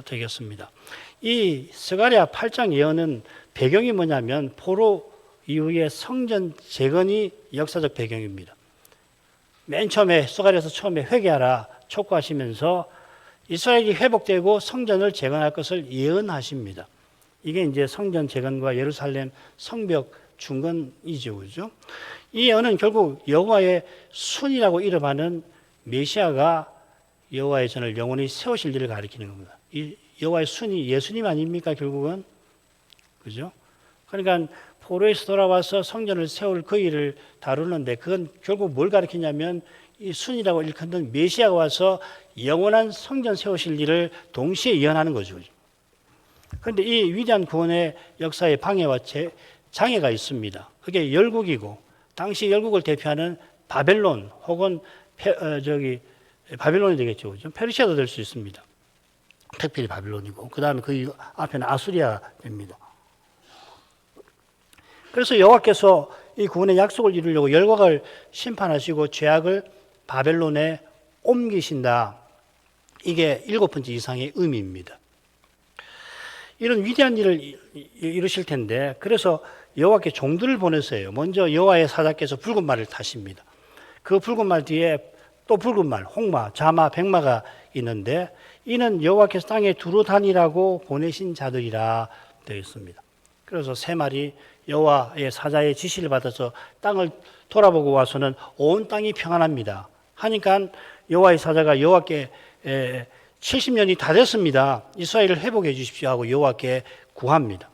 되겠습니다. 이 스가랴 8장 예언은 배경이 뭐냐면 포로 이후의 성전 재건이 역사적 배경입니다. 맨 처음에 스가랴에서 처음에 회개하라 촉구하시면서 이스라엘이 회복되고 성전을 재건할 것을 예언하십니다. 이게 이제 성전 재건과 예루살렘 성벽 중건이죠, 그죠? 이 예언은 결국 여호와의 순이라고 이름하는 메시아가 여호와의 전을 영원히 세우실 일을 가리키는 겁니다. 이 여호와의 순이 예수님 아닙니까, 결국은? 그죠? 그러니까 포로에서 돌아와서 성전을 세울 그 일을 다루는데 그건 결국 뭘 가리키냐면 이 순이라고 일컫는 메시아가 와서 영원한 성전 세우실 일을 동시에 예언하는 거죠. 그런데 이 위대한 구원의 역사에 방해와 장애가 있습니다. 그게 열국이고 당시 열국을 대표하는 바벨론 혹은 바벨론이 되겠죠. 그죠? 페르시아도 될 수 있습니다. 특별히 바벨론이고 그 다음에 그 앞에는 아수리아가 됩니다. 그래서 여호와께서 이 구원의 약속을 이루려고 열국을 심판하시고 죄악을 바벨론에 옮기신다. 이게 7번째 이상의 의미입니다. 이런 위대한 일을 이루실 텐데 그래서 여호와께 종들을 보내세요. 먼저 여호와의 사자께서 붉은 말을 타십니다. 그 붉은 말 뒤에 또 붉은 말, 홍마, 자마, 백마가 있는데 이는 여호와께서 땅에 두루 다니라고 보내신 자들이라 되어 있습니다. 그래서 세 마리 여호와의 사자의 지시를 받아서 땅을 돌아보고 와서는 온 땅이 평안합니다. 하니까 여호와의 사자가 여호와께 70년이 다 됐습니다. 이스라엘을 회복해 주십시오 하고 여호와께 구합니다.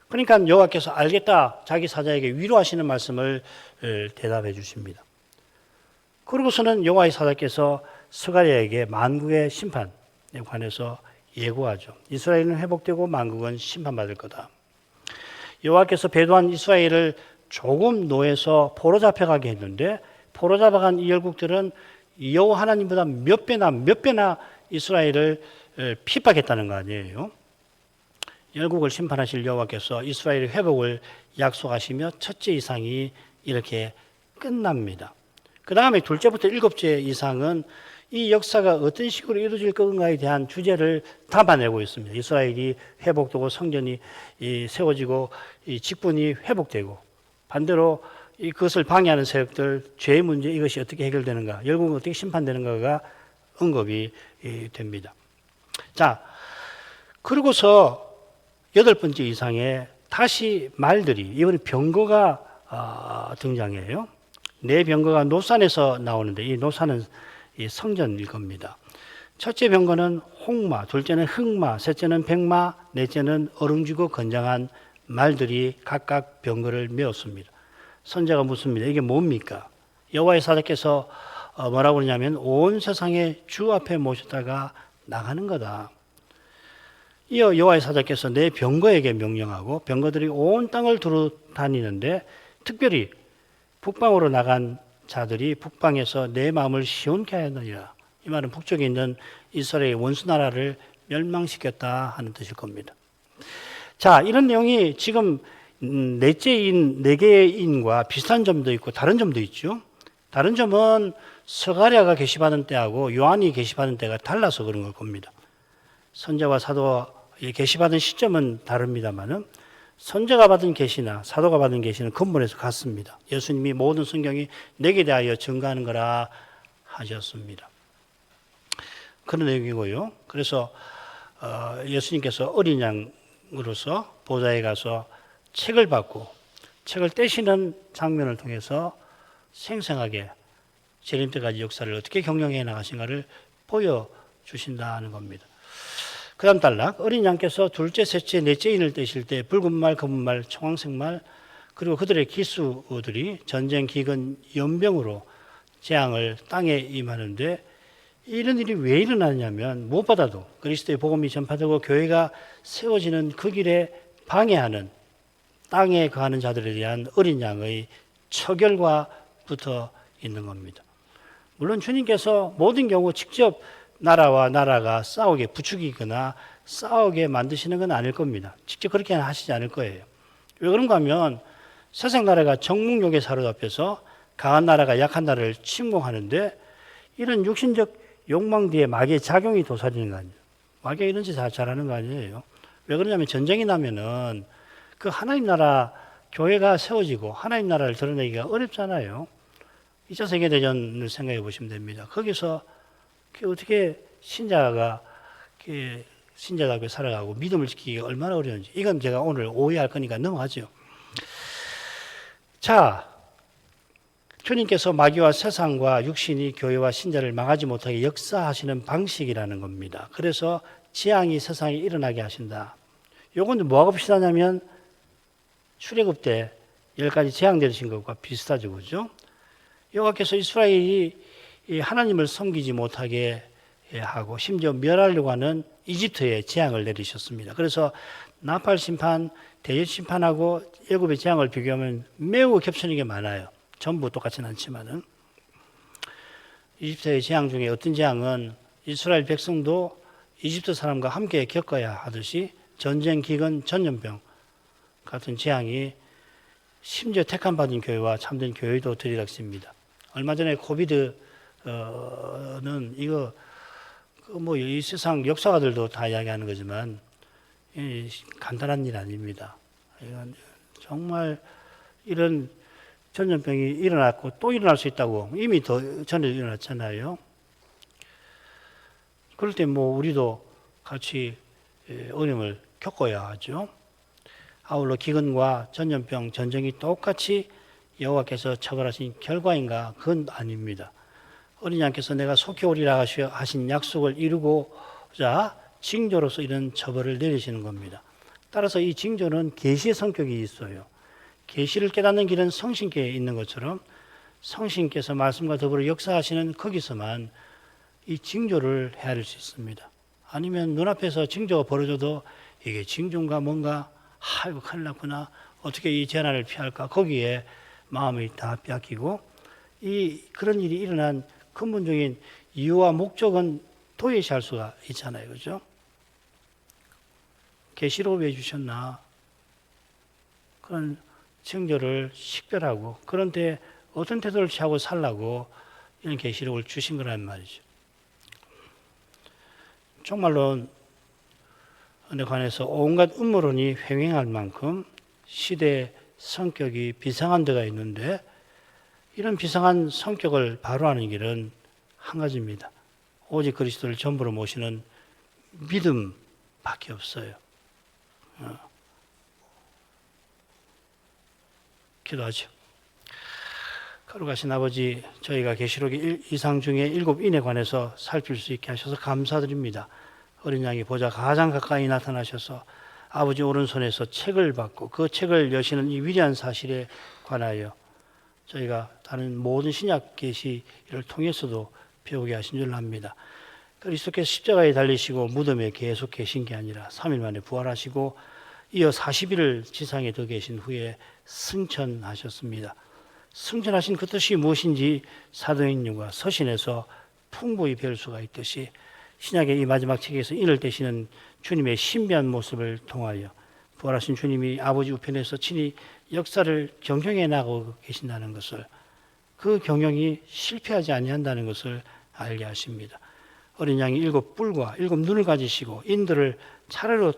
그러니까 여호와께서 알겠다. 자기 사자에게 위로하시는 말씀을 대답해 주십니다. 그러고서는 여호와의 사자께서 스가랴에게 만국의 심판에 관해서 예고하죠. 이스라엘은 회복되고 만국은 심판받을 거다. 여호와께서 배도한 이스라엘을 조금 노예서 포로 잡혀가게 했는데 포로 잡아간 이 열국들은 여호와 하나님보다 몇 배나 이스라엘을 핍박했다는 거 아니에요. 열국을 심판하실 여호와께서 이스라엘의 회복을 약속하시며 첫째 이상이 이렇게 끝납니다. 그 다음에 둘째부터 7째 이상은 이 역사가 어떤 식으로 이루어질 건가에 대한 주제를 담아내고 있습니다. 이스라엘이 회복되고 성전이 세워지고 직분이 회복되고 반대로 그것을 방해하는 세력들, 죄의 문제 이것이 어떻게 해결되는가, 열국은 어떻게 심판되는가가 언급이 됩니다. 자, 그러고서 8번째 이상에 다시 말들이 이번에 병거가 등장해요. 네 병거가 노산에서 나오는데 이 노산은 이 성전일 겁니다. 첫째 병거는 홍마, 둘째는 흑마, 셋째는 백마, 넷째는 어릉지고 건장한 말들이 각각 병거를 메었습니다. 선자가 묻습니다. 이게 뭡니까? 여호와의 사자께서 뭐라고 그러냐면 온 세상의 주 앞에 모셨다가 나가는 거다. 이어 여호와의 사자께서 내 병거에게 명령하고 병거들이 온 땅을 두루 다니는데 특별히 북방으로 나간 자들이 북방에서 내 마음을 시온케 하느니라. 이 말은 북쪽에 있는 이스라엘의 원수 나라를 멸망시켰다 하는 뜻일 겁니다. 자, 이런 내용이 지금 넷째인 네 개의 인과 비슷한 점도 있고 다른 점도 있죠. 다른 점은 스가랴가 계시받은 때하고 요한이 계시받은 때가 달라서 그런 걸 겁니다. 선자와 사도가 계시받은 시점은 다릅니다만은 선자가 받은 계시나 사도가 받은 계시는 근본에서 같습니다. 예수님이 모든 성경이 내게 대하여 증거하는 거라 하셨습니다. 그런 내용이고요. 그래서 예수님께서 어린 양으로서 보좌에 가서 책을 받고 책을 떼시는 장면을 통해서 생생하게 재림 때까지 역사를 어떻게 경영해 나가신가를 보여주신다는 겁니다. 그 다음 단락, 어린 양께서 둘째, 셋째, 넷째 인을 떼실 때 붉은 말, 검은 말, 청황색 말, 그리고 그들의 기수들이 전쟁, 기근, 연병으로 재앙을 땅에 임하는데 이런 일이 왜 일어나냐면 무엇보다도 그리스도의 복음이 전파되고 교회가 세워지는 그 길에 방해하는 땅에 거하는 자들에 대한 어린 양의 처결과 붙어 있는 겁니다. 물론 주님께서 모든 경우 직접 나라와 나라가 싸우게 부추기거나 싸우게 만드시는 건 아닐 겁니다. 직접 그렇게 하시지 않을 거예요. 왜 그런가 하면 세상 나라가 정복욕에 사로잡혀서 강한 나라가 약한 나라를 침공하는데 이런 육신적 욕망 뒤에 마귀의 작용이 도사리는 거 아니에요. 마귀가 이런 짓 잘하는 거 아니에요. 왜 그러냐면 전쟁이 나면은 그 하나님 나라 교회가 세워지고 하나님 나라를 드러내기가 어렵잖아요. 2차 세계대전을 생각해 보시면 됩니다. 거기서 어떻게 신자답게 살아가고 믿음을 지키기가 얼마나 어려운지 이건 제가 오늘 오해할 거니까 넘어가죠. 자, 주님께서 마귀와 세상과 육신이 교회와 신자를 망하지 못하게 역사하시는 방식이라는 겁니다. 그래서 재앙이 세상에 일어나게 하신다. 요건 뭐하고 비슷하냐면 출애굽 때 10가지 재앙 내리신 것과 비슷하죠. 그죠? 여호와께서 이스라엘이 하나님을 섬기지 못하게 하고 심지어 멸하려고 하는 이집트에 재앙을 내리셨습니다. 그래서 나팔 심판, 대전 심판하고 애굽의 재앙을 비교하면 매우 겹치는 게 많아요. 전부 똑같지는 않지만은 이집트의 재앙 중에 어떤 재앙은 이스라엘 백성도 이집트 사람과 함께 겪어야 하듯이 전쟁, 기근, 전염병 같은 재앙이 심지어 택함받은 교회와 참된 교회도 들이닥칩니다. 얼마 전에 코비드는 이거 뭐 이 세상 역사가들도 다 이야기하는 거지만 간단한 일 아닙니다. 이건 정말 이런 전염병이 일어났고 또 일어날 수 있다고 이미 더 전에 일어났잖아요. 그럴 때 뭐 우리도 같이 어려움을 겪어야 하죠. 아울러 기근과 전염병, 전쟁이 똑같이 여호와께서 처벌하신 결과인가? 그건 아닙니다. 어린 양께서 내가 속히 오리라 하신 약속을 이루고자 징조로서 이런 처벌을 내리시는 겁니다. 따라서 이 징조는 계시의 성격이 있어요. 계시를 깨닫는 길은 성신께 있는 것처럼 성신께서 말씀과 더불어 역사하시는 거기서만 이 징조를 헤아릴 수 있습니다. 아니면 눈앞에서 징조가 벌어져도 이게 징조인가 뭔가 아이고 큰일 났구나 어떻게 이 재난을 피할까 거기에 마음이 다 뺏기고 그런 일이 일어난 근본적인 이유와 목적은 도외시할 수가 있잖아요. 그죠? 계시로 왜 주셨나? 그런 징조를 식별하고 그런데 어떤 태도를 취하고 살라고 이런 계시록을 주신 거란 말이죠. 정말로 내 관해서 온갖 음모론이 횡행할 만큼 시대의 성격이 비상한 데가 있는데 이런 비상한 성격을 바로하는 길은 한 가지입니다. 오직 그리스도를 전부로 모시는 믿음밖에 없어요. 기도하죠. 거룩하신 아버지, 저희가 계시록 이상 중에 7인에 관해서 살필 수 있게 하셔서 감사드립니다. 어린 양이 보좌 가장 가까이 나타나셔서 아버지 오른손에서 책을 받고 그 책을 여시는 이 위대한 사실에 관하여 저희가 다른 모든 신약 계시를 통해서도 배우게 하신 줄 압니다. 그리스도께서 십자가에 달리시고 무덤에 계속 계신 게 아니라 3일 만에 부활하시고 이어 40일을 지상에 더 계신 후에 승천하셨습니다. 승천하신 그 뜻이 무엇인지 사도행전과 서신에서 풍부히 배울 수가 있듯이 신약의 이 마지막 책에서 인을 떼시는 주님의 신비한 모습을 통하여 부활하신 주님이 아버지 우편에서 친히 역사를 경영해 나가고 계신다는 것을, 그 경영이 실패하지 아니한다는 것을 알게 하십니다. 어린 양이 7뿔과 7눈을 가지시고 인들을 차례로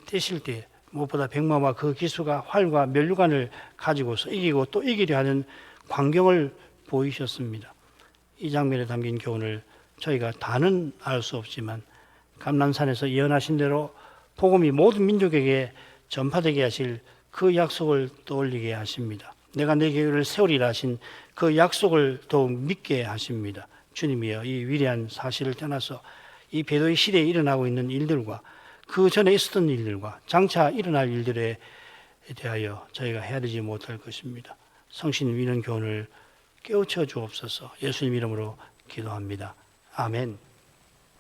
떼실 때 무엇보다 백마와 그 기수가 활과 면류관을 가지고서 이기고 또 이기려 하는 광경을 보이셨습니다. 이 장면에 담긴 교훈을 저희가 다는 알 수 없지만 감람산에서 예언하신 대로 복음이 모든 민족에게 전파되게 하실 그 약속을 떠올리게 하십니다. 내가 내 계획을 세우리라 하신 그 약속을 더욱 믿게 하십니다. 주님이여, 이 위대한 사실을 떠나서 이 배도의 시대에 일어나고 있는 일들과 그 전에 있었던 일들과 장차 일어날 일들에 대하여 저희가 헤아리지 못할 것입니다. 성신 위는 교훈을 깨우쳐 주옵소서. 예수님 이름으로 기도합니다. 아멘.